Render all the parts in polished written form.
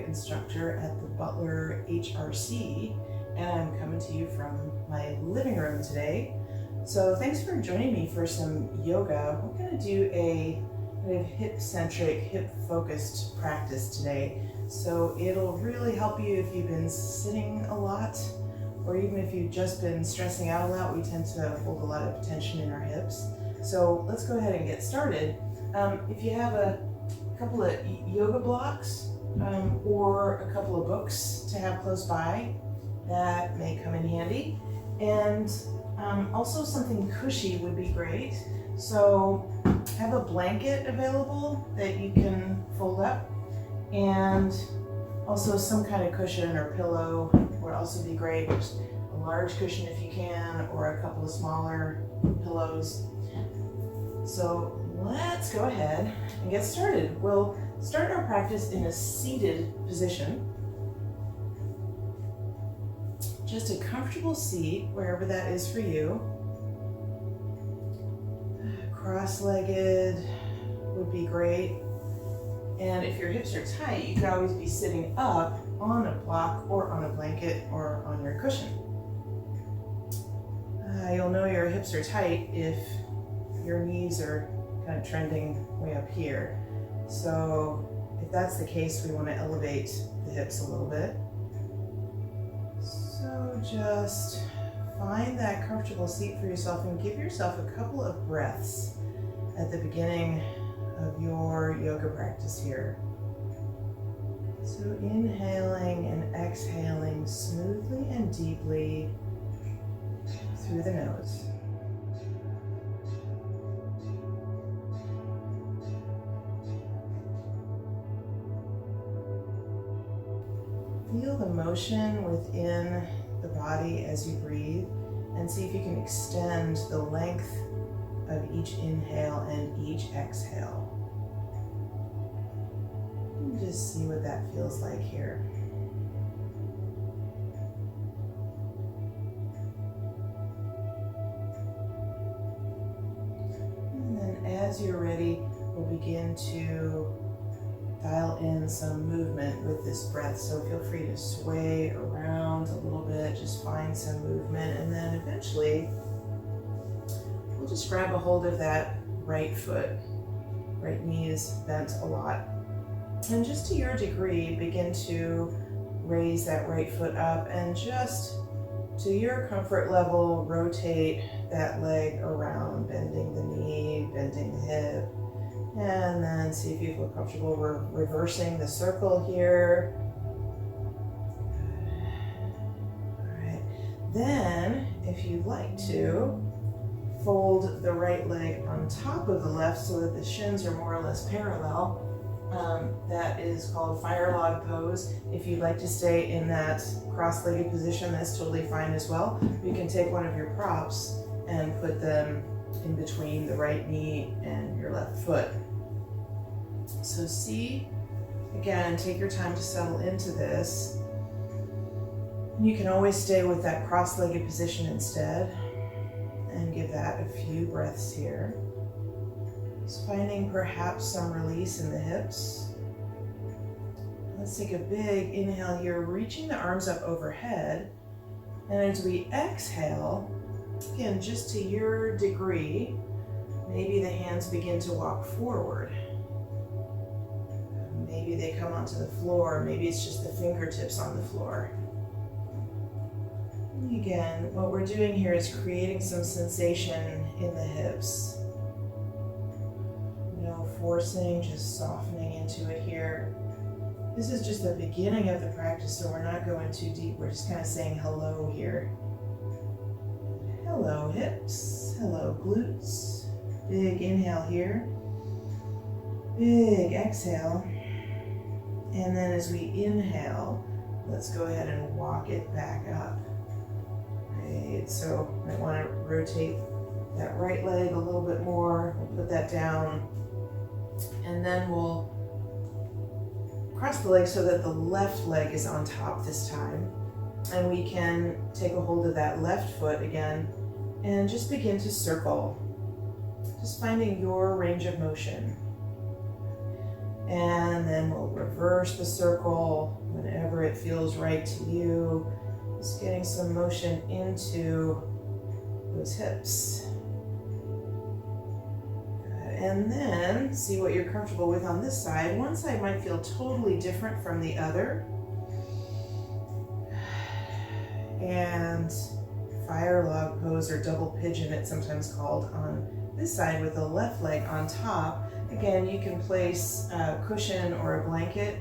instructor at the Butler HRC, and I'm coming to you from my living room today. So thanks for joining me for some yoga. We're going to do a kind of hip-centric, hip-focused practice today. So it'll really help you if you've been sitting a lot, or even if you've just been stressing out a lot. We tend to hold a lot of tension in our hips. So let's go ahead and get started. If you have a couple of yoga blocks or a couple of books to have close by, that may come in handy. And also something cushy would be great. So have a blanket available that you can fold up, and also some kind of cushion or pillow would also be great. Just a large cushion if you can, or a couple of smaller pillows. So let's go ahead and get started. We'll start our practice in a seated position. Just a comfortable seat, wherever that is for you. Cross-legged would be great. And if your hips are tight, you could always be sitting up on a block or on a blanket or on your cushion. You'll know your hips are tight if your knees are kind of trending way up here. So if that's the case, we want to elevate the hips a little bit. So just find that comfortable seat for yourself and give yourself a couple of breaths at the beginning of your yoga practice here. So inhaling and exhaling smoothly and deeply through the nose. Feel the motion within the body as you breathe, and see if you can extend the length of each inhale and each exhale. And just see what that feels like here. And then as you're ready, we'll begin to dial in some movement with this breath. So feel free to sway around a little bit, just find some movement, and then eventually we'll just grab a hold of that right foot. Right knee is bent a lot. And just to your degree, begin to raise that right foot up, and just to your comfort level, rotate that leg around, bending the knee, bending the hip. And then see if you feel comfortable reversing the circle here. All right. Then, if you'd like to, fold the right leg on top of the left so that the shins are more or less parallel. That is called fire log pose. If you'd like to stay in that cross-legged position, that's totally fine as well. You can take one of your props and put them in between the right knee and your left foot. So see, again, take your time to settle into this. You can always stay with that cross-legged position instead, and give that a few breaths here. Just finding perhaps some release in the hips. Let's take a big inhale here, reaching the arms up overhead. And as we exhale, again, just to your degree, maybe the hands begin to walk forward. Maybe they come onto the floor. Maybe it's just the fingertips on the floor. And again, what we're doing here is creating some sensation in the hips. No forcing, just softening into it here. This is just the beginning of the practice, so we're not going too deep. We're just kind of saying hello here. Hello hips, hello glutes. Big inhale here. Big exhale. And then as we inhale, let's go ahead and walk it back up. Right, so I want to rotate that right leg a little bit more. We'll put that down. And then we'll cross the leg so that the left leg is on top this time. And we can take a hold of that left foot again and just begin to circle. Just finding your range of motion. And then we'll reverse the circle whenever it feels right to you. Just getting some motion into those hips. Good. And then see what you're comfortable with on this side. One side might feel totally different from the other. And fire log pose, or double pigeon it's sometimes called, on this side with the left leg on top. Again, you can place a cushion or a blanket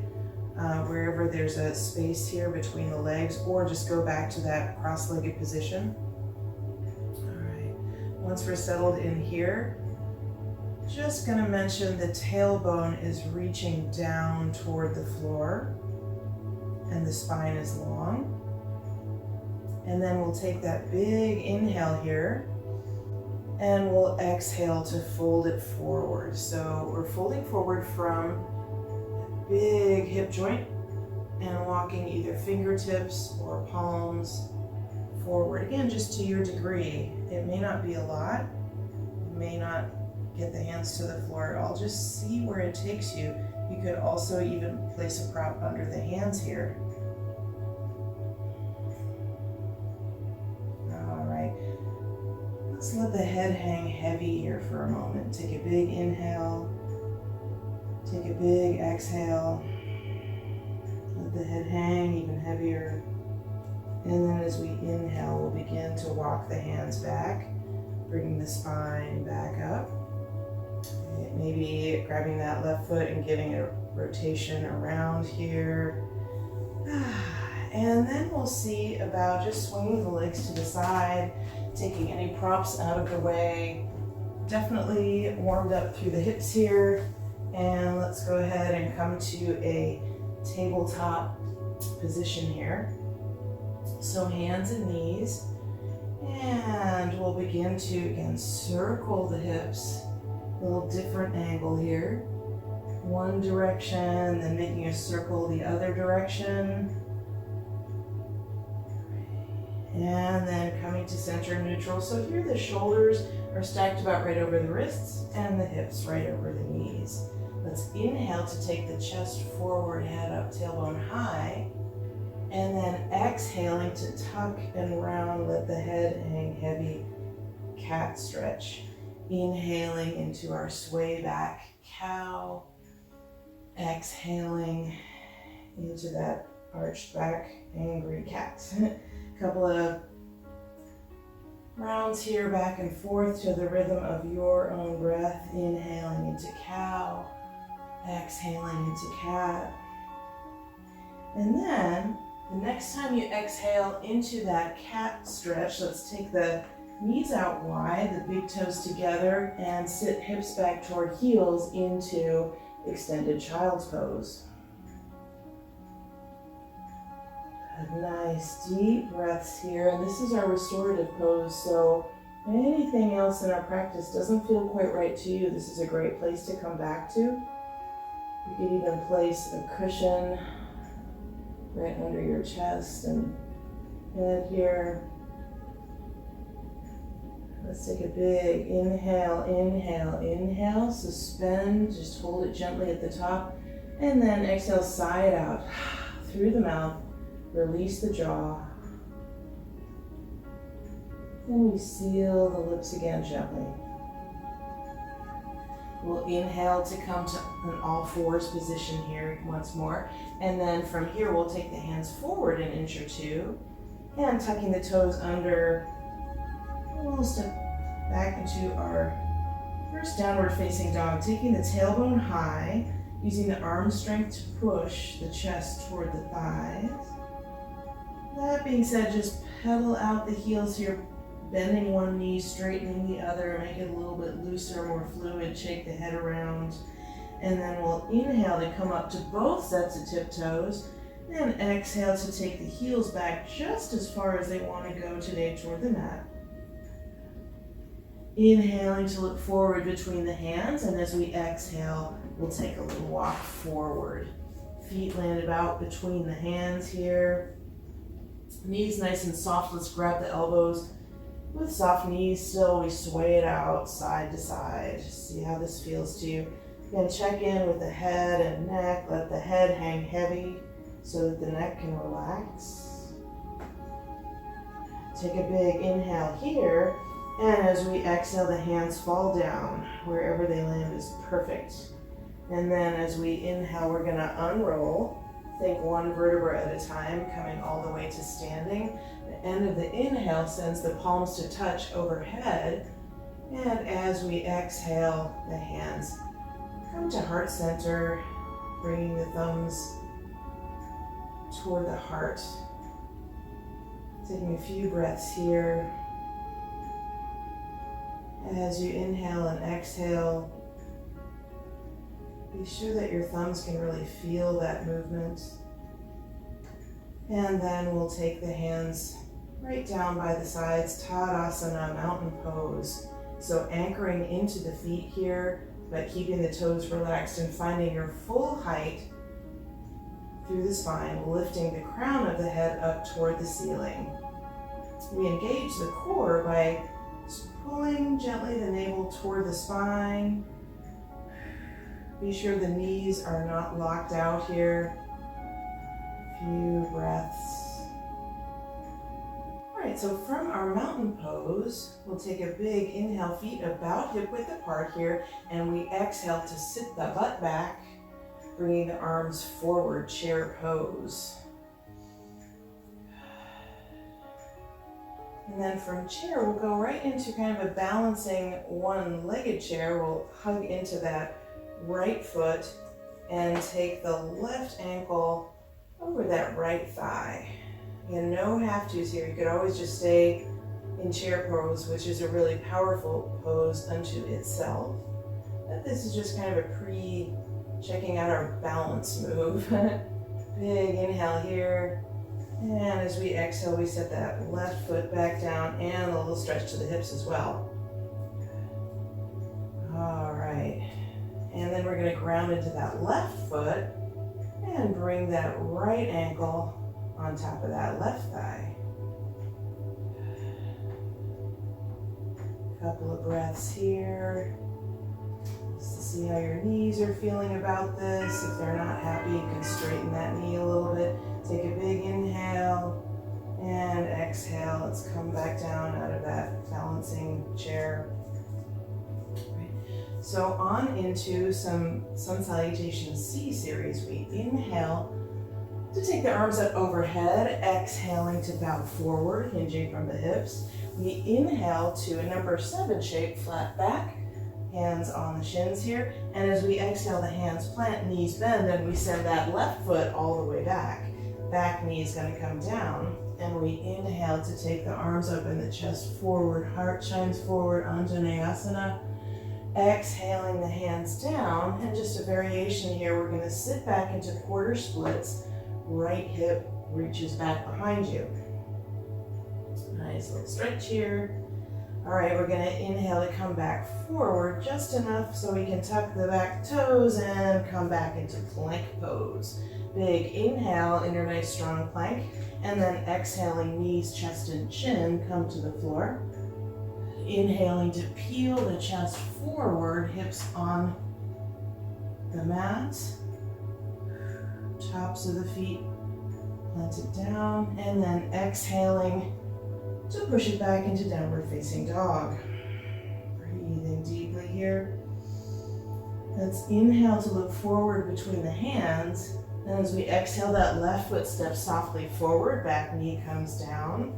wherever there's a space here between the legs, or just go back to that cross-legged position. All right, once we're settled in here, just gonna mention the tailbone is reaching down toward the floor and the spine is long. And then we'll take that big inhale here and we'll exhale to fold it forward. So we're folding forward from a big hip joint and walking either fingertips or palms forward. Again, just to your degree. It may not be a lot. You may not get the hands to the floor at all. Just see where it takes you. You could also even place a prop under the hands here. Let's let the head hang heavy here for a moment. Take a big inhale. Take a big exhale. Let the head hang even heavier. And then as we inhale, we'll begin to walk the hands back, bringing the spine back up. Maybe grabbing that left foot and giving it a rotation around here. And then we'll see about just swinging the legs to the side, taking any props out of the way. Definitely warmed up through the hips here. And let's go ahead and come to a tabletop position here. So hands and knees. And we'll begin to, again, circle the hips. A little different angle here. One direction, then making a circle the other direction. And then coming to center neutral. So here the shoulders are stacked about right over the wrists and the hips right over the knees. Let's inhale to take the chest forward, head up, tailbone high. And then exhaling to tuck and round, let the head hang heavy, cat stretch. Inhaling into our sway back cow. Exhaling into that arched back angry cat. Couple of rounds here back and forth to the rhythm of your own breath. Inhaling into cow, exhaling into cat. And then the next time you exhale into that cat stretch, let's take the knees out wide, the big toes together, and sit hips back toward heels into extended child's pose. Nice deep breaths here, and this is our restorative pose, so anything else in our practice doesn't feel quite right to you, this is a great place to come back to. You could even place a cushion right under your chest and head here. Let's take a big inhale, inhale, inhale, suspend, just hold it gently at the top, and then exhale side out through the mouth. Release the jaw. Then we seal the lips again gently. We'll inhale to come to an all fours position here once more. And then from here, we'll take the hands forward an inch or two. And tucking the toes under, we'll step back into our first downward facing dog. Taking the tailbone high, using the arm strength to push the chest toward the thighs. That being said, just pedal out the heels here, bending one knee, straightening the other, make it a little bit looser, more fluid, shake the head around. And then we'll inhale to come up to both sets of tiptoes, and exhale to take the heels back just as far as they want to go today toward the mat. Inhaling to look forward between the hands, and as we exhale, we'll take a little walk forward. Feet land about between the hands here. Knees nice and soft, let's grab the elbows. With soft knees still, we sway it out side to side. See how this feels to you. Again, check in with the head and neck. Let the head hang heavy so that the neck can relax. Take a big inhale here, and as we exhale, the hands fall down. Wherever they land is perfect. And then as we inhale, we're going to unroll. Think one vertebra at a time, coming all the way to standing. The end of the inhale sends the palms to touch overhead. And as we exhale, the hands come to heart center, bringing the thumbs toward the heart. Taking a few breaths here. As you inhale and exhale, be sure that your thumbs can really feel that movement. And then we'll take the hands right down by the sides, Tadasana, mountain pose. So anchoring into the feet here, but keeping the toes relaxed and finding your full height through the spine, lifting the crown of the head up toward the ceiling. We engage the core by pulling gently the navel toward the spine. Be sure the knees are not locked out here. Few breaths. All right, so from our mountain pose, we'll take a big inhale, feet about hip width apart here, and we exhale to sit the butt back, bringing the arms forward, chair pose. And then from chair, we'll go right into kind of a balancing one-legged chair. We'll hug into that right foot and take the left ankle over that right thigh. Again, no have-tos here. You could always just stay in chair pose, which is a really powerful pose unto itself. But this is just kind of a checking out our balance move. Big inhale here. And as we exhale, we set that left foot back down and a little stretch to the hips as well. All right. And then we're going to ground into that left foot and bring that right ankle on top of that left thigh. Couple of breaths here. Just to see how your knees are feeling about this. If they're not happy, you can straighten that knee a little bit. Take a big inhale and exhale. Let's come back down out of that balancing chair. So on into some Sun Salutation C series. We inhale to take the arms up overhead, exhaling to bow forward, hinging from the hips. We inhale to a number 7 shape, flat back, hands on the shins here. And as we exhale, the hands plant, knees bend, and we send that left foot all the way back. Back knee is going to come down. And we inhale to take the arms up and the chest forward, heart shines forward, Anjaneyasana. Exhaling the hands down, and just a variation here, we're going to sit back into quarter splits. Right hip reaches back behind you. Nice little stretch here. All right, we're going to inhale to come back forward just enough so we can tuck the back toes and come back into plank pose. Big inhale, inner nice strong plank, and then exhaling, knees, chest, and chin come to the floor. Inhaling to peel the chest forward, hips on the mat. Tops of the feet planted down, and then exhaling to push it back into downward facing dog. Breathing deeply here. Let's inhale to look forward between the hands. And as we exhale, that left foot steps softly forward, back knee comes down.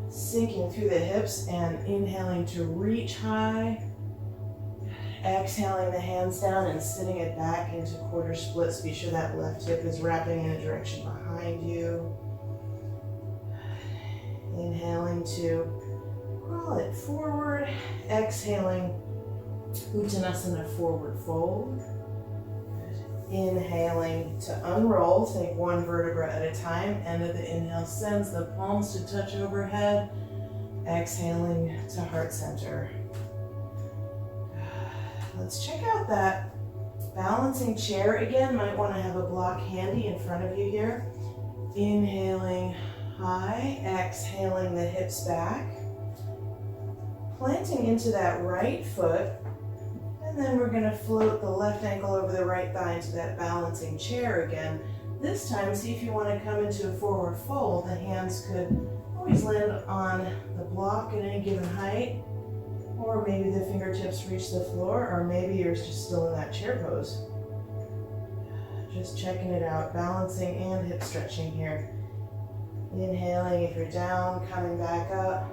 Sinking through the hips and inhaling to reach high. Exhaling the hands down and sitting it back into quarter splits. Be sure that left hip is wrapping in a direction behind you. Inhaling to crawl it forward. Exhaling, Uttanasana, forward fold. Inhaling to unroll, take one vertebra at a time. End of the inhale sends the palms to touch overhead. Exhaling to heart center. Let's check out that balancing chair. Again, might want to have a block handy in front of you here. Inhaling high, exhaling the hips back. Planting into that right foot. And then we're going to float the left ankle over the right thigh into that balancing chair again. This time, see if you want to come into a forward fold. The hands could always land on the block at any given height, or maybe the fingertips reach the floor, or maybe you're just still in that chair pose. Just checking it out, balancing and hip stretching here. Inhaling if you're down, coming back up.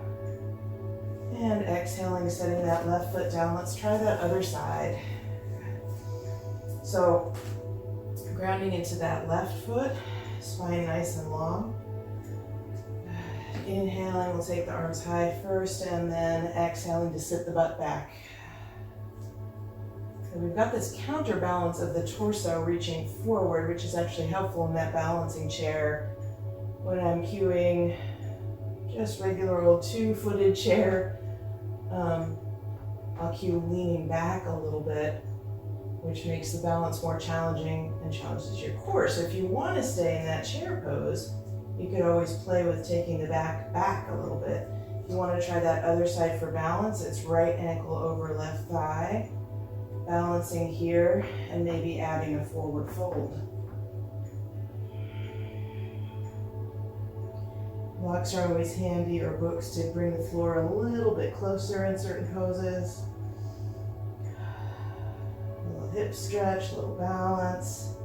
And exhaling, setting that left foot down. Let's try that other side. So, grounding into that left foot, spine nice and long. Inhaling, we'll take the arms high first, and then exhaling to sit the butt back. And we've got this counterbalance of the torso reaching forward, which is actually helpful in that balancing chair. When I'm cueing just regular old two-footed chair, I'll cue leaning back a little bit, which makes the balance more challenging and challenges your core. So if you want to stay in that chair pose, you could always play with taking the back a little bit. If you want to try that other side for balance, it's right ankle over left thigh, balancing here, and maybe adding a forward fold. Blocks are always handy, or books to bring the floor a little bit closer in certain poses. A little hip stretch, a little balance.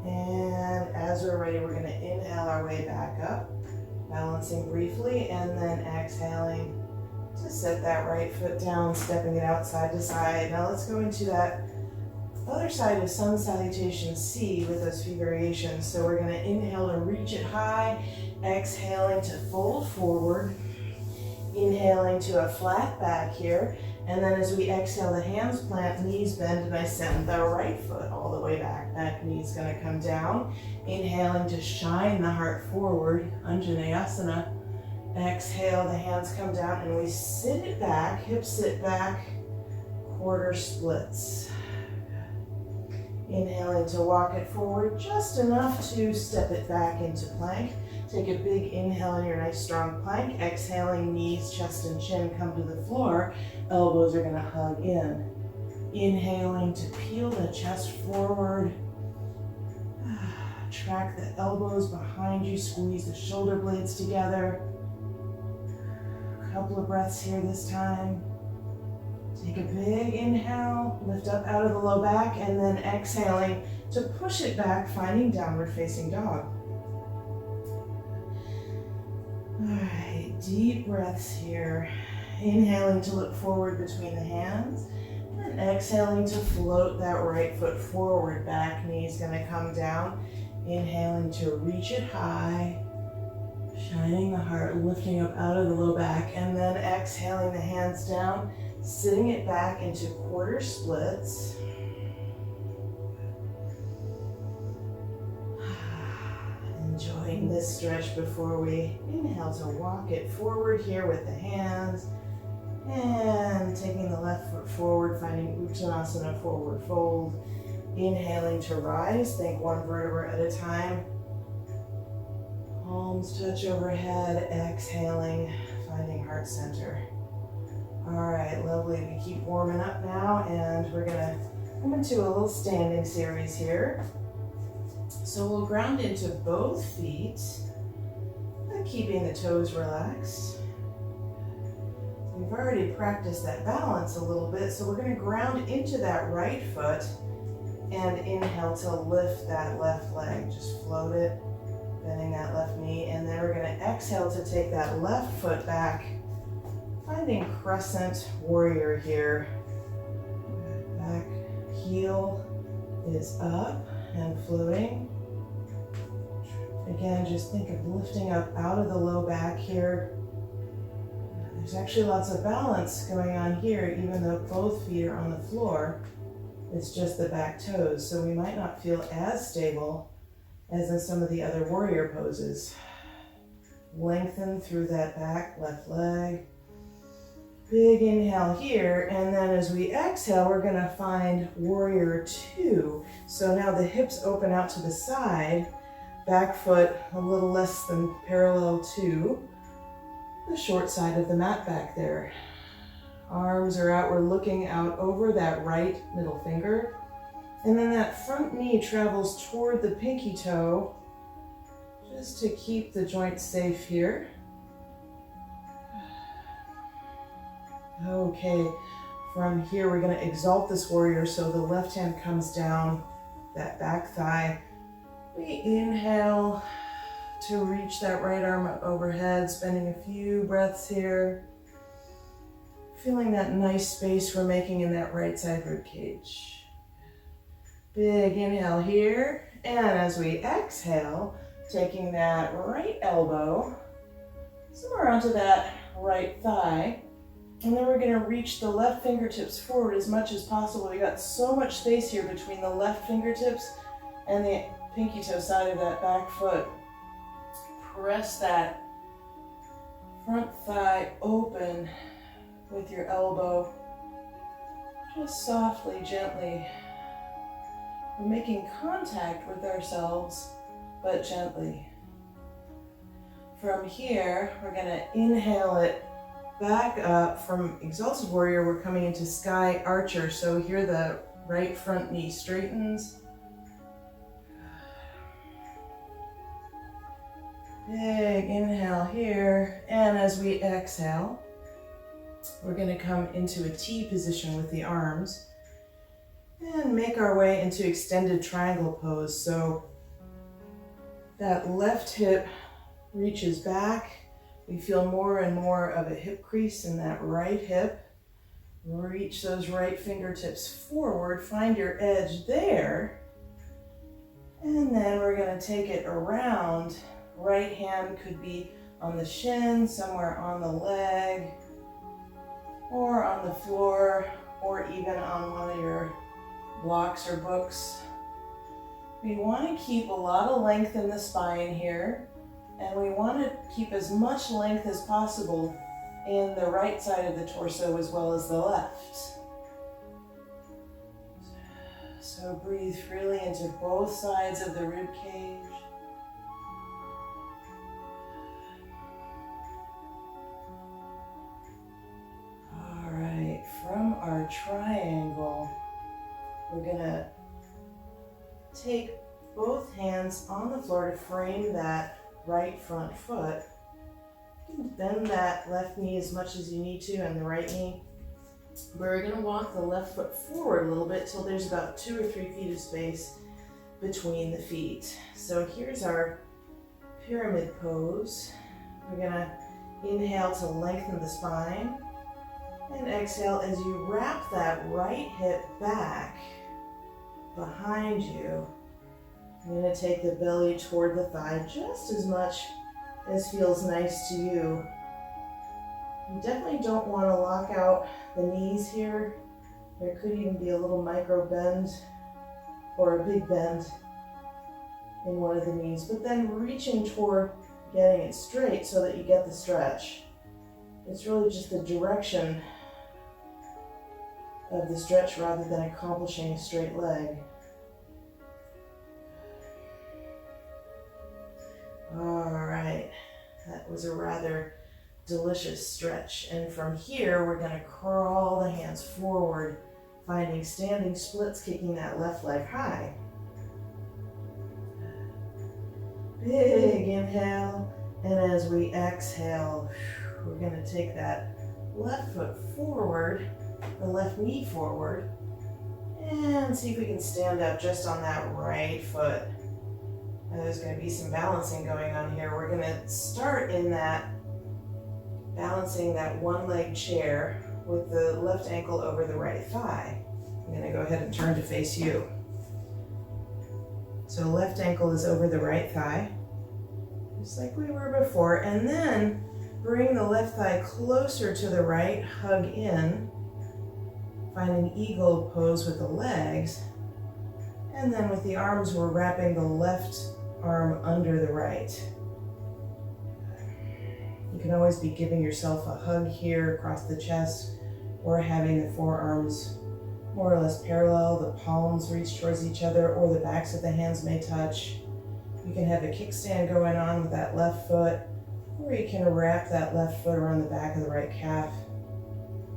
And as we're ready, we're going to inhale our way back up, balancing briefly, and then exhaling to set that right foot down, stepping it out side to side. Now let's go into that other side of Sun Salutation C with those few variations. So we're going to inhale to reach it high, exhaling to fold forward, inhaling to a flat back here, and then as we exhale, the hands plant, knees bend, and I send the right foot all the way back. Back knee's going to come down. Inhaling to shine the heart forward, Anjaneyasana. Exhale, the hands come down, and we sit it back, hips sit back, quarter splits. Inhaling to walk it forward just enough to step it back into plank. Take a big inhale in your nice strong plank. Exhaling, knees, chest, and chin come to the floor. Elbows are going to hug in. Inhaling to peel the chest forward. Track the elbows behind you. Squeeze the shoulder blades together. A couple of breaths here this time. Take a big inhale, lift up out of the low back, and then exhaling to push it back, finding downward facing dog. All right, deep breaths here. Inhaling to look forward between the hands, and exhaling to float that right foot forward. Back knee's gonna come down. Inhaling to reach it high, shining the heart, lifting up out of the low back, and then exhaling the hands down, sitting it back into quarter splits. Enjoying this stretch before we inhale to walk it forward here with the hands. And taking the left foot forward, finding Uttanasana, forward fold. Inhaling to rise, think one vertebra at a time. Palms touch overhead, exhaling, finding heart center. All right, lovely. We keep warming up now, and we're gonna come into a little standing series here. So we'll ground into both feet, keeping the toes relaxed. We've already practiced that balance a little bit, so we're gonna ground into that right foot and inhale to lift that left leg. Just float it, bending that left knee, and then we're gonna exhale to take that left foot back, finding crescent warrior here. Back heel is up and floating. Again, just think of lifting up out of the low back here. There's actually lots of balance going on here, even though both feet are on the floor. It's just the back toes, so we might not feel as stable as in some of the other warrior poses. Lengthen through that back left leg. Big inhale here, and then as we exhale, we're gonna find warrior two. So now the hips open out to the side, back foot a little less than parallel to the short side of the mat back there. Arms are out, we're looking out over that right middle finger. And then that front knee travels toward the pinky toe, just to keep the joint safe here. Okay, from here we're going to exalt this warrior, so the left hand comes down that back thigh. We inhale to reach that right arm up overhead, spending a few breaths here. Feeling that nice space we're making in that right side rib cage. Big inhale here, and as we exhale, taking that right elbow somewhere onto that right thigh, and then we're going to reach the left fingertips forward as much as possible. We got so much space here between the left fingertips and the pinky toe side of that back foot. Press that front thigh open with your elbow, just softly, gently. We're making contact with ourselves, but gently. From here, we're going to inhale it back up. From Exalted Warrior, we're coming into Sky Archer. So here the right front knee straightens. Big inhale here, and as we exhale, we're going to come into a T position with the arms and make our way into extended triangle pose. So that left hip reaches back. We feel more and more of a hip crease in that right hip. Reach those right fingertips forward, find your edge there. And then we're going to take it around. Right hand could be on the shin, somewhere on the leg, or on the floor, or even on one of your blocks or books. We want to keep a lot of length in the spine here, and we want to keep as much length as possible in the right side of the torso as well as the left. So breathe freely into both sides of the rib cage. From our triangle, we're going to take both hands on the floor to frame that right front foot. You can bend that left knee as much as you need to, and the right knee. We're going to walk the left foot forward a little bit till there's about 2 or 3 feet of space between the feet. So here's our pyramid pose. We're going to inhale to lengthen the spine. And exhale as you wrap that right hip back behind you. You're going to take the belly toward the thigh just as much as feels nice to you. You definitely don't want to lock out the knees here. There could even be a little micro bend or a big bend in one of the knees, but then reaching toward getting it straight so that you get the stretch. It's really just the direction of the stretch rather than accomplishing a straight leg. All right, that was a rather delicious stretch. And from here, we're going to crawl the hands forward, finding standing splits, kicking that left leg high. Big inhale, and as we exhale, we're going to take that left foot forward, the left knee forward, and see if we can stand up just on that right foot. And there's going to be some balancing going on here. We're going to start in that balancing that one leg chair with the left ankle over the right thigh. I'm going to go ahead and turn to face you. So left ankle is over the right thigh, just like we were before, and then bring the left thigh closer to the right, hug in, find an eagle pose with the legs, and then with the arms, we're wrapping the left arm under the right. You can always be giving yourself a hug here across the chest, or having the forearms more or less parallel, the palms reach towards each other, or the backs of the hands may touch. You can have a kickstand going on with that left foot, or you can wrap that left foot around the back of the right calf.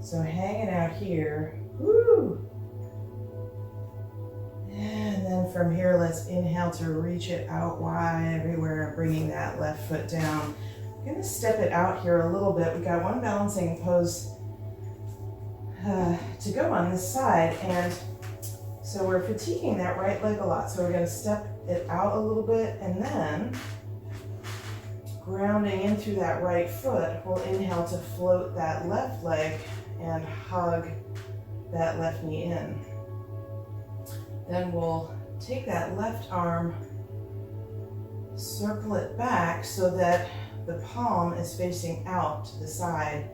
So hanging out here. Woo! And then from here, let's inhale to reach it out wide everywhere, bringing that left foot down. I'm gonna step it out here a little bit. We got one balancing pose to go on this side, and so we're fatiguing that right leg a lot. So we're gonna step it out a little bit, and then grounding in through that right foot, we'll inhale to float that left leg and hug that left knee in. Then we'll take that left arm, circle it back so that the palm is facing out to the side.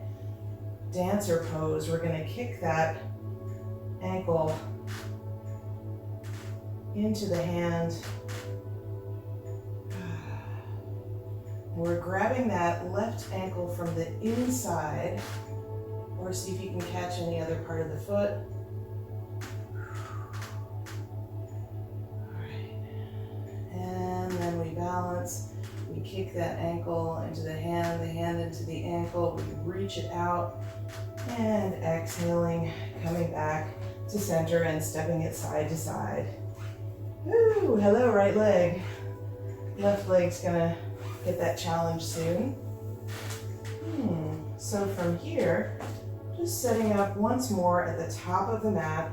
Dancer pose, we're gonna kick that ankle into the hand. We're grabbing that left ankle from the inside, or see if you can catch any other part of the foot. All right. And then we balance. We kick that ankle into the hand into the ankle. We reach it out, and exhaling, coming back to center and stepping it side to side. Ooh, hello, right leg. Left leg's gonna get that challenge soon. So from here, just setting up once more at the top of the mat,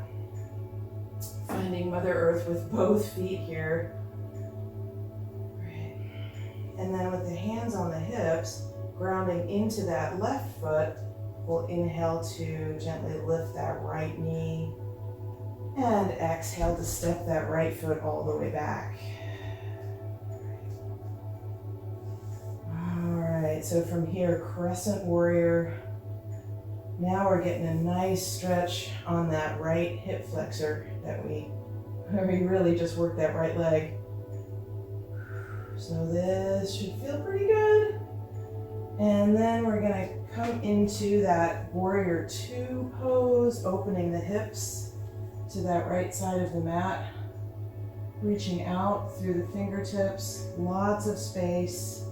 finding Mother Earth with both feet here. Right. And then with the hands on the hips, grounding into that left foot, we'll inhale to gently lift that right knee, and exhale to step that right foot all the way back. So from here, crescent warrior. Now we're getting a nice stretch on that right hip flexor that we really just worked that right leg. So this should feel pretty good. And then we're gonna come into that warrior two pose, opening the hips to that right side of the mat, reaching out through the fingertips, lots of space.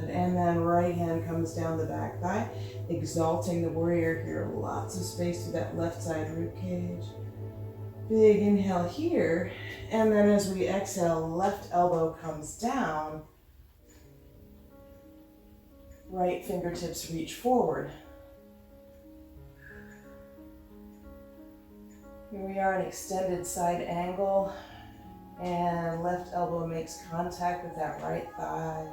And then right hand comes down the back thigh, exalting the warrior here. Lots of space to that left side rib cage. Big inhale here. And then as we exhale, left elbow comes down. Right fingertips reach forward. Here we are, an extended side angle. And left elbow makes contact with that right thigh.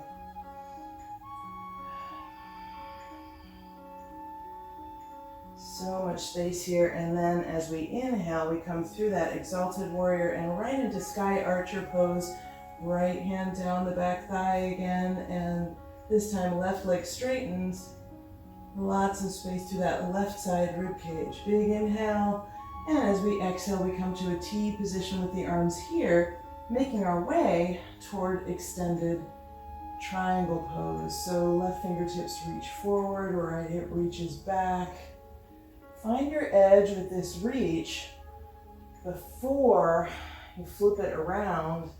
So much space here, and then as we inhale, we come through that exalted warrior and right into sky archer pose. Right hand down the back thigh again, and this time left leg straightens. Lots of space through that left side rib cage. Big inhale, and as we exhale, we come to a T position with the arms here, making our way toward extended triangle pose. So left fingertips reach forward, right hip reaches back. Find your edge with this reach before you flip it around.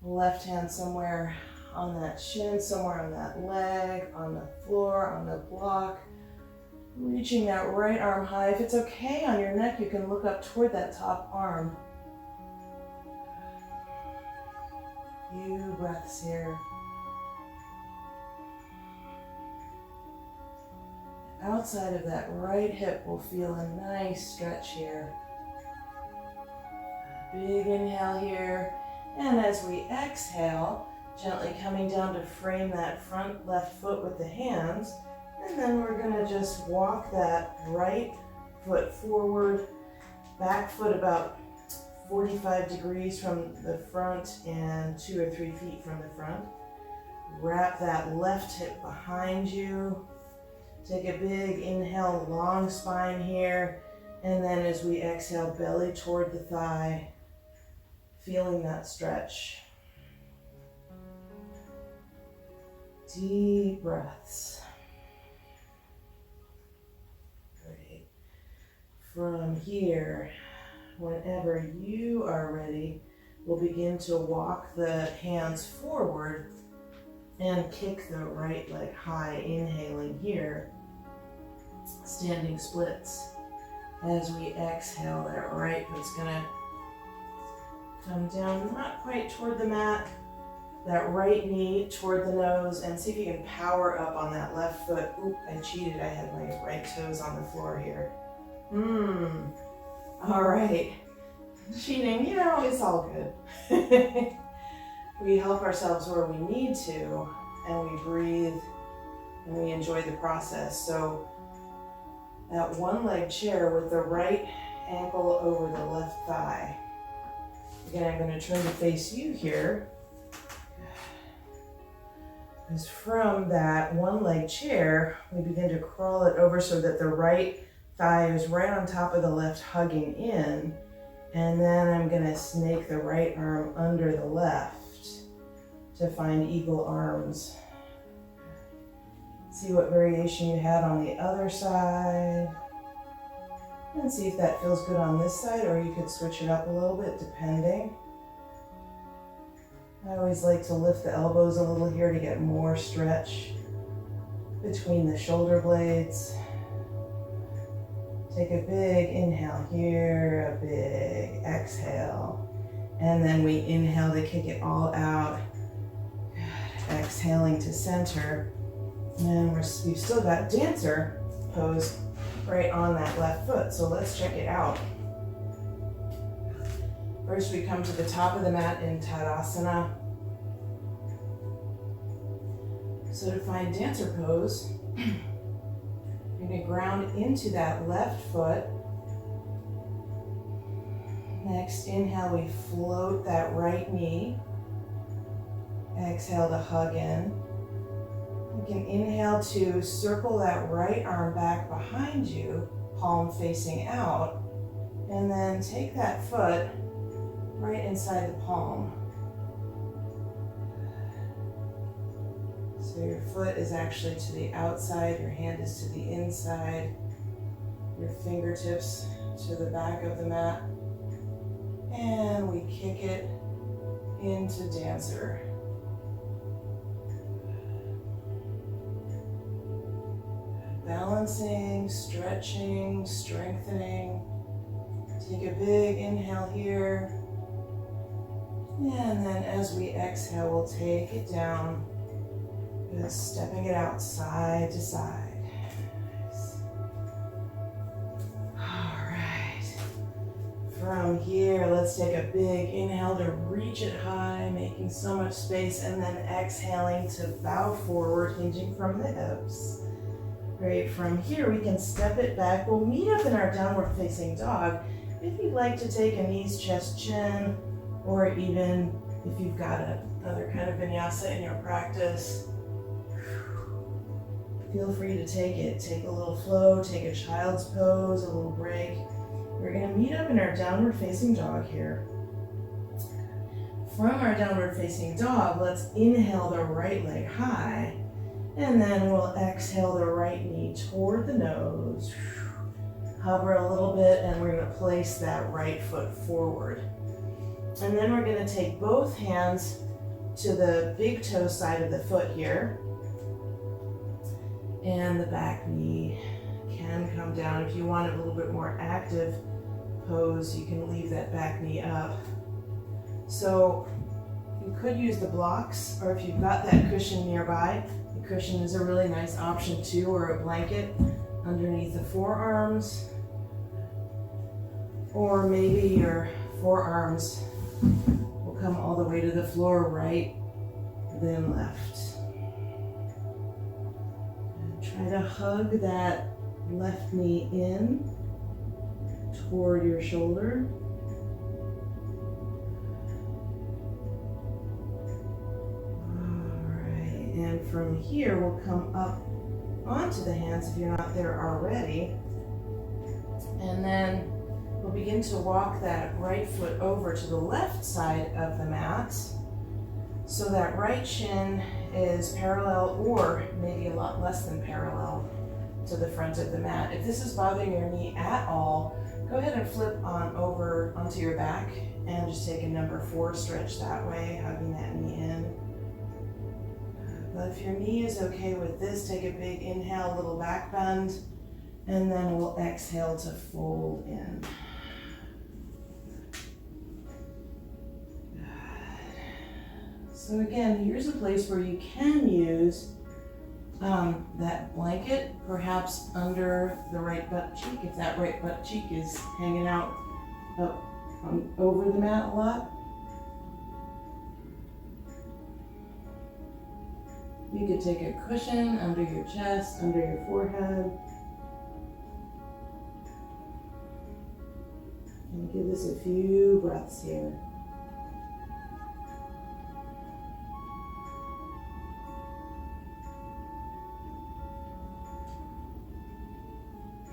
Left hand somewhere on that shin, somewhere on that leg, on the floor, on the block. Reaching that right arm high. If it's okay on your neck, you can look up toward that top arm. Few breaths here. Outside of that right hip, we'll feel a nice stretch here. Big inhale here. And as we exhale, gently coming down to frame that front left foot with the hands. And then we're gonna just walk that right foot forward, back foot about 45 degrees from the front and 2 or 3 feet from the front. Wrap that left hip behind you. Take a big inhale, long spine here, and then as we exhale, belly toward the thigh, feeling that stretch. Deep breaths. Great. From here, whenever you are ready, we'll begin to walk the hands forward and kick the right leg high, inhaling here, standing splits. As we exhale, that right foot's gonna come down, not quite toward the mat, that right knee toward the nose, and see if you can power up on that left foot. Oop, I cheated, I had my right toes on the floor here. All right, cheating, you know, it's all good. We help ourselves where we need to, and we breathe, and we enjoy the process. So that one leg chair with the right ankle over the left thigh. Again, I'm going to turn to face you here. Because from that one leg chair, we begin to crawl it over so that the right thigh is right on top of the left, hugging in. And then I'm going to snake the right arm under the left to find eagle arms. See what variation you had on the other side. And see if that feels good on this side, or you could switch it up a little bit depending. I always like to lift the elbows a little here to get more stretch between the shoulder blades. Take a big inhale here, a big exhale. And then we inhale to kick it all out. Good. Exhaling to center. And we've still got dancer pose right on that left foot. So let's check it out. First, we come to the top of the mat in Tadasana. So to find dancer pose, you're going to ground into that left foot. Next, inhale, we float that right knee. Exhale to hug in. You can inhale to circle that right arm back behind you, palm facing out, and then take that foot right inside the palm. So your foot is actually to the outside, your hand is to the inside, your fingertips to the back of the mat, and we kick it into dancer. Balancing, stretching, strengthening. Take a big inhale here. And then as we exhale, we'll take it down. Just stepping it out side to side. Nice. All right. From here, let's take a big inhale to reach it high, making so much space, and then exhaling to bow forward, hinging from the hips. Great. From here, we can step it back. We'll meet up in our downward facing dog. If you'd like to take a knees, chest, chin, or even if you've got another kind of vinyasa in your practice, feel free to take it. Take a little flow, take a child's pose, a little break. We're going to meet up in our downward facing dog here. From our downward facing dog, let's inhale the right leg high. And then we'll exhale the right knee toward the nose. Hover a little bit, and we're going to place that right foot forward. And then we're going to take both hands to the big toe side of the foot here. And the back knee can come down. If you want a little bit more active pose, you can leave that back knee up. So you could use the blocks, or if you've got that cushion nearby, the cushion is a really nice option too, or a blanket underneath the forearms. Or maybe your forearms will come all the way to the floor, right, then left. And try to hug that left knee in toward your shoulder. And from here, we'll come up onto the hands if you're not there already. And then we'll begin to walk that right foot over to the left side of the mat. So that right shin is parallel, or maybe a lot less than parallel, to the front of the mat. If this is bothering your knee at all, go ahead and flip on over onto your back and just take a number 4 stretch that way, hugging that knee in. But if your knee is okay with this, take a big inhale, little back bend, and then we'll exhale to fold in. So again, here's a place where you can use that blanket, perhaps under the right butt cheek, if that right butt cheek is hanging out up over the mat a lot. You could take a cushion under your chest, under your forehead. And give this a few breaths here.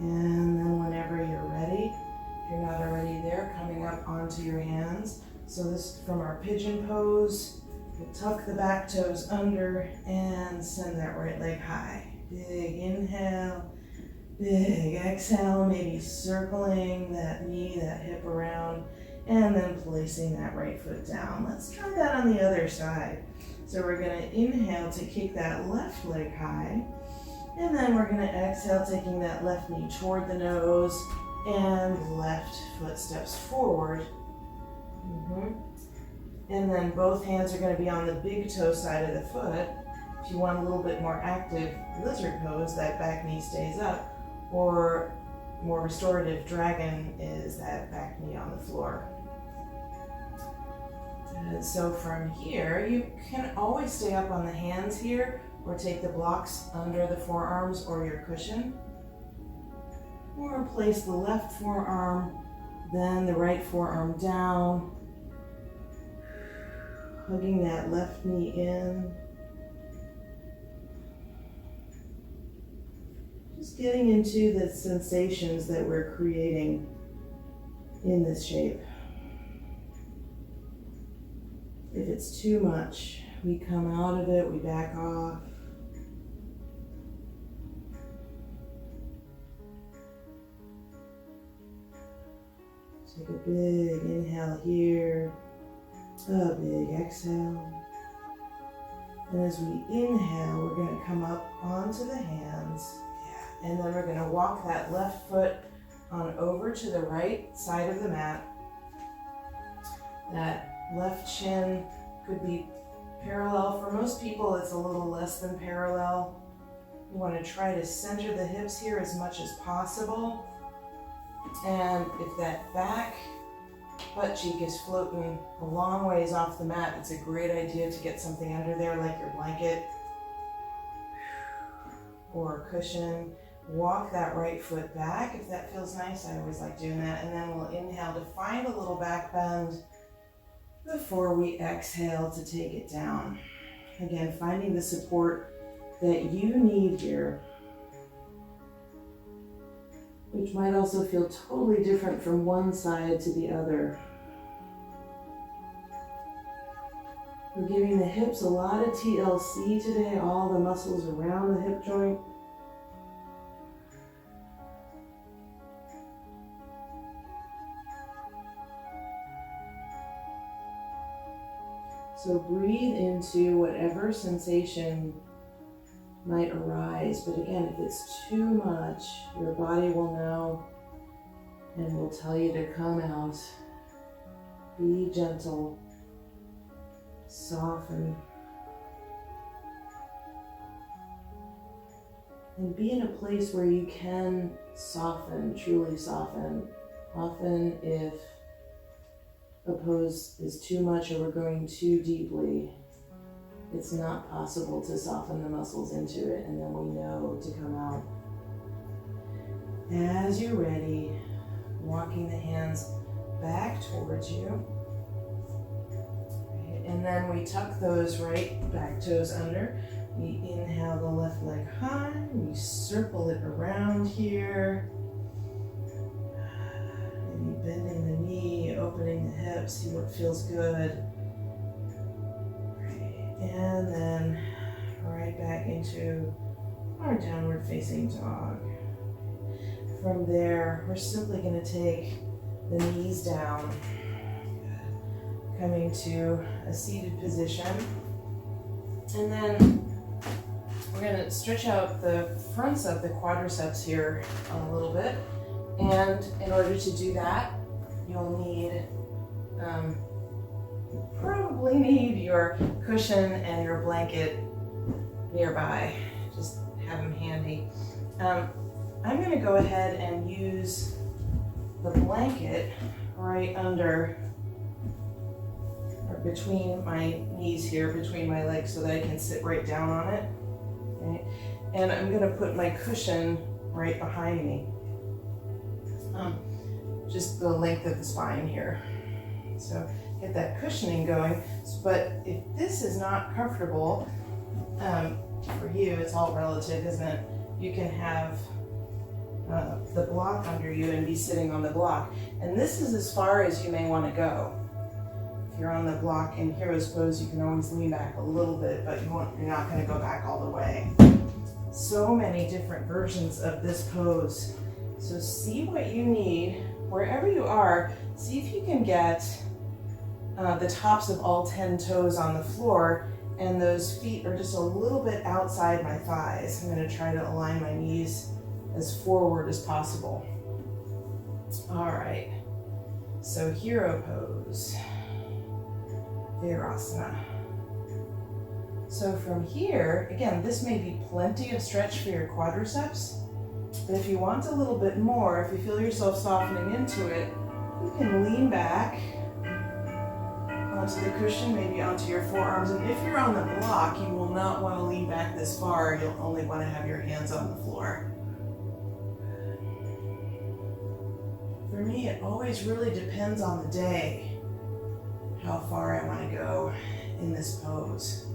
And then whenever you're ready, if you're not already there, coming up onto your hands. So this from our pigeon pose, we'll tuck the back toes under and send that right leg high. Big inhale, big exhale, maybe circling that knee, that hip around, and then placing that right foot down. Let's try that on the other side. So we're gonna inhale to kick that left leg high. And then we're going to exhale, taking that left knee toward the nose and left foot steps forward. And then both hands are going to be on the big toe side of the foot. If you want a little bit more active lizard pose, that back knee stays up. Or more restorative dragon is that back knee on the floor. And so from here, you can always stay up on the hands here, or take the blocks under the forearms or your cushion. Or place the left forearm, then the right forearm down, hugging that left knee in. Just getting into the sensations that we're creating in this shape. If it's too much, we come out of it, we back off. Take a big inhale here, a big exhale. And as we inhale, we're going to come up onto the hands. And then we're going to walk that left foot on over to the right side of the mat. That left shin could be parallel. For most people, it's a little less than parallel. You want to try to center the hips here as much as possible. And if that back butt cheek is floating a long ways off the mat, it's a great idea to get something under there like your blanket or a cushion. Walk that right foot back if that feels nice. I always like doing that. And then we'll inhale to find a little back bend before we exhale to take it down. Again, finding the support that you need here, which might also feel totally different from one side to the other. We're giving the hips a lot of TLC today, all the muscles around the hip joint. So breathe into whatever sensation might arise, but again, if it's too much, your body will know and will tell you to come out. Be gentle, soften, and be in a place where you can soften, truly soften. Often if a pose is too much or we're going too deeply, it's not possible to soften the muscles into it, and then we know to come out. As you're ready, walking the hands back towards you. And then we tuck those right back toes under. We inhale the left leg high. We circle it around here. Maybe bending the knee, opening the hips, see what feels good. And then right back into our downward facing dog. From there, we're simply going to take the knees down, coming to a seated position. And then we're going to stretch out the fronts of the quadriceps here a little bit. And in order to do that, you'll need, probably need your cushion and your blanket nearby. Just have them handy. I'm going to go ahead and use the blanket right under, or between my knees here, between my legs, so that I can sit right down on it. Okay? And I'm going to put my cushion right behind me. Just the length of the spine here. So get that cushioning going. But if this is not comfortable for you, it's all relative, isn't it? You can have the block under you and be sitting on the block. And this is as far as you may want to go. If you're on the block in hero's pose, you can always lean back a little bit, but you're not going to go back all the way. So many different versions of this pose. So see what you need wherever you are. See if you can get the tops of all 10 toes on the floor, and those feet are just a little bit outside my thighs. I'm going to try to align my knees as forward as possible. All right, so hero pose, Virasana. So from here, again, this may be plenty of stretch for your quadriceps, but if you want a little bit more, if you feel yourself softening into it, you can lean back onto the cushion, maybe onto your forearms. And if you're on the block, you will not want to lean back this far. You'll only want to have your hands on the floor. For me, it always really depends on the day, how far I want to go in this pose.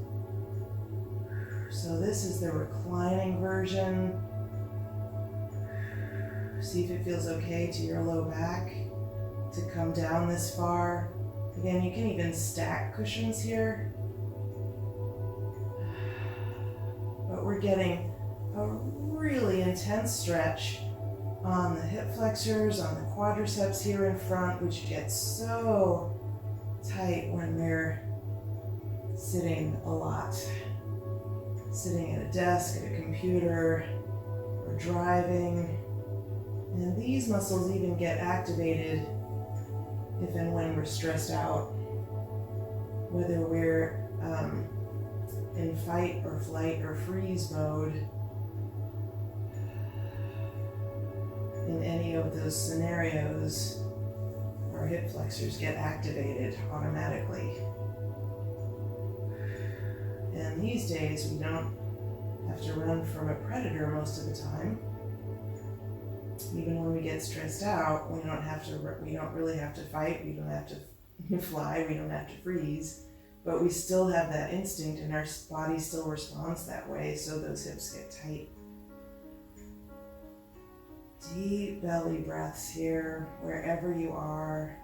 So this is the reclining version. See if it feels okay to your low back to come down this far. Again, you can even stack cushions here. But we're getting a really intense stretch on the hip flexors, on the quadriceps here in front, which gets so tight when we're sitting a lot. Sitting at a desk, at a computer, or driving. And these muscles even get activated if and when we're stressed out, whether we're in fight or flight or freeze mode. In any of those scenarios, our hip flexors get activated automatically. And these days, we don't have to run from a predator most of the time. Even when we get stressed out, we don't really have to fight, we don't have to fly, we don't have to freeze, but we still have that instinct and our body still responds that way, so those hips get tight. Deep belly breaths here, wherever you are.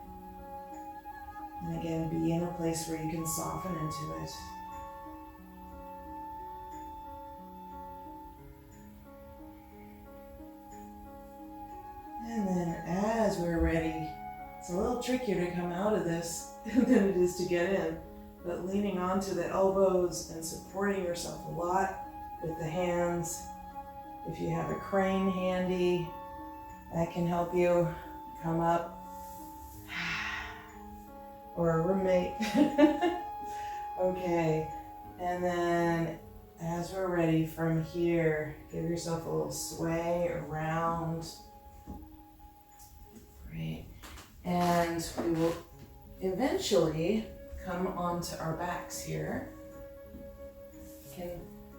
And again, be in a place where you can soften into it. And then as we're ready, it's a little trickier to come out of this than it is to get in, but leaning onto the elbows and supporting yourself a lot with the hands. If you have a crane handy, that can help you come up. Or a roommate. Okay, and then as we're ready from here, give yourself a little sway around. Great. And we will eventually come onto our backs here. You can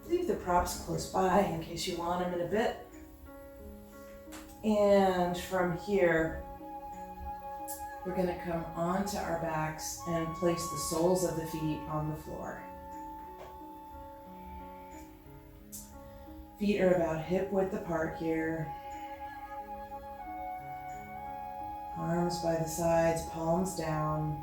leave the props close by in case you want them in a bit. And from here, we're going to come onto our backs and place the soles of the feet on the floor. Feet are about hip width apart here. Arms by the sides, palms down.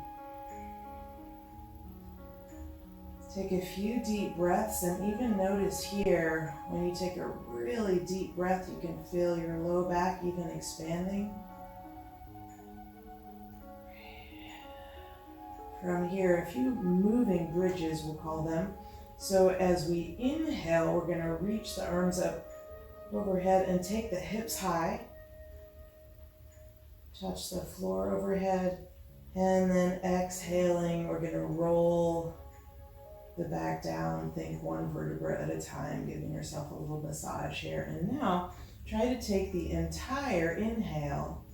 Take a few deep breaths, and even notice here, when you take a really deep breath, you can feel your low back even expanding. From here, a few moving bridges, we'll call them. So as we inhale, we're going to reach the arms up overhead and take the hips high. Touch the floor overhead. And then exhaling, we're going to roll the back down. Think one vertebra at a time, giving yourself a little massage here. And now try to take the entire inhale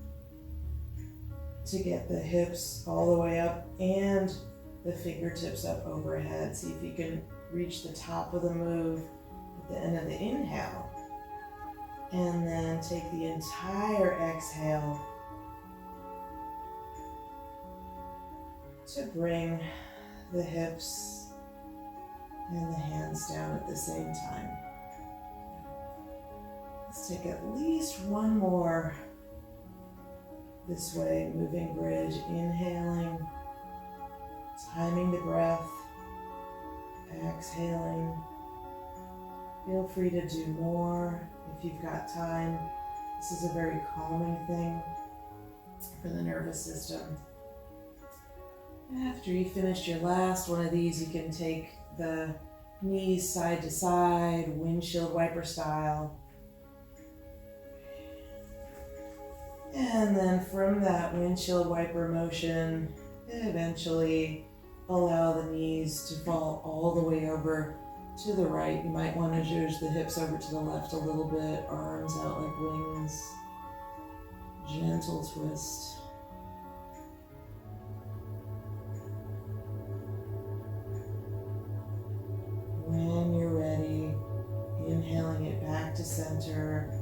to get the hips all the way up and the fingertips up overhead. See if you can reach the top of the move at the end of the inhale. And then take the entire exhale to bring the hips and the hands down at the same time. Let's take at least one more this way, moving bridge, inhaling, timing the breath, exhaling. Feel free to do more if you've got time. This is a very calming thing for the nervous system. After you finished your last one of these, you can take the knees side to side, windshield wiper style. And then from that windshield wiper motion, eventually allow the knees to fall all the way over to the right. You might want to zhuzh the hips over to the left a little bit, arms out like wings. Gentle twist. When you're ready, inhaling it back to center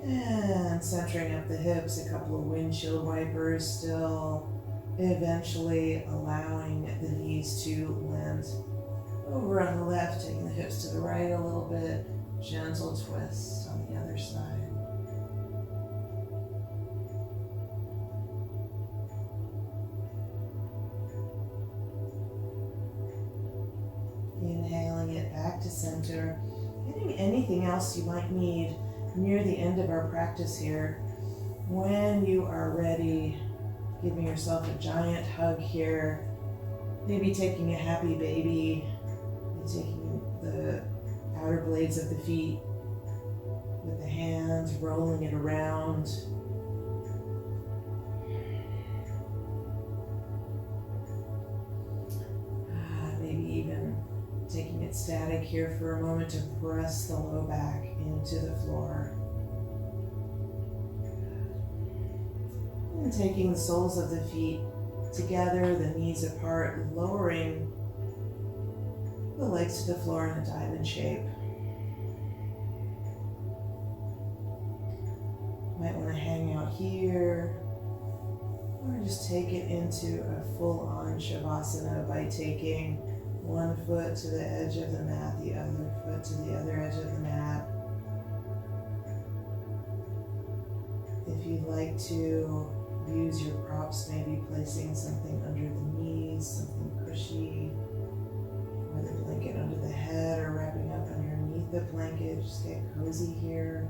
and centering up the hips, a couple of windshield wipers still, eventually allowing the knees to land over on the left, taking the hips to the right a little bit, gentle twist on the other side. Inhaling it back to center, getting anything else you might need near the end of our practice here. When you are ready, giving yourself a giant hug here, maybe taking a happy baby, taking the outer blades of the feet with the hands, rolling it around. Maybe even taking it static here for a moment to press the low back into the floor. And taking the soles of the feet together, the knees apart, lowering the legs to the floor in a diamond shape. Might want to hang out here, or just take it into a full-on Shavasana by taking one foot to the edge of the mat, the other foot to the other edge of the mat. If you'd like to use your props, maybe placing something under the knees, something cushy, or the blanket under the head, or wrapping up underneath the blanket. Just get cozy here.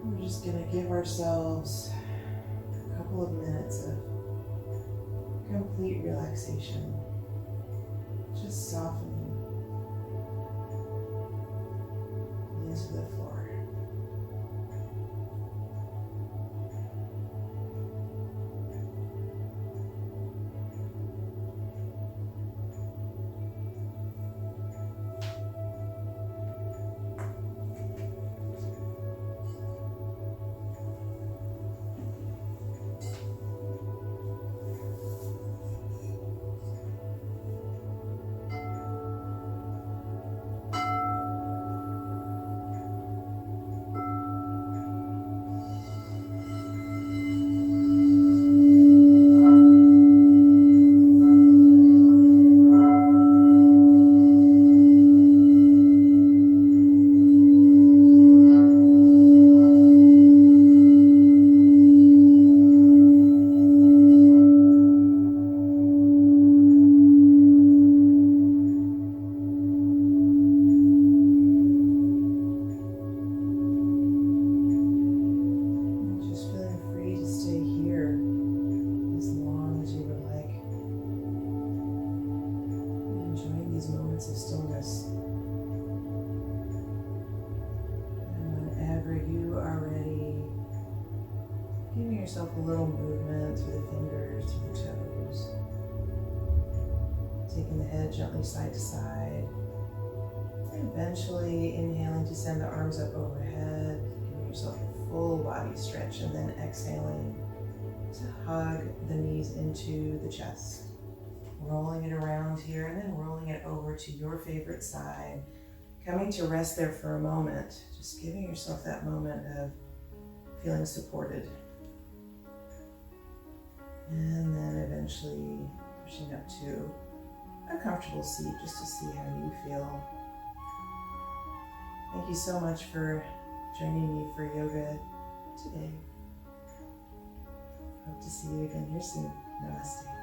We're just going to give ourselves a couple of minutes of complete relaxation, just softening into the floor. the head gently side to side. And eventually inhaling to send the arms up overhead, giving yourself a full body stretch, and then exhaling to hug the knees into the chest. Rolling it around here and then rolling it over to your favorite side. Coming to rest there for a moment, just giving yourself that moment of feeling supported. And then eventually pushing up to a comfortable seat just to see how you feel. Thank you so much for joining me for yoga today. Hope to see you again here soon. Namaste.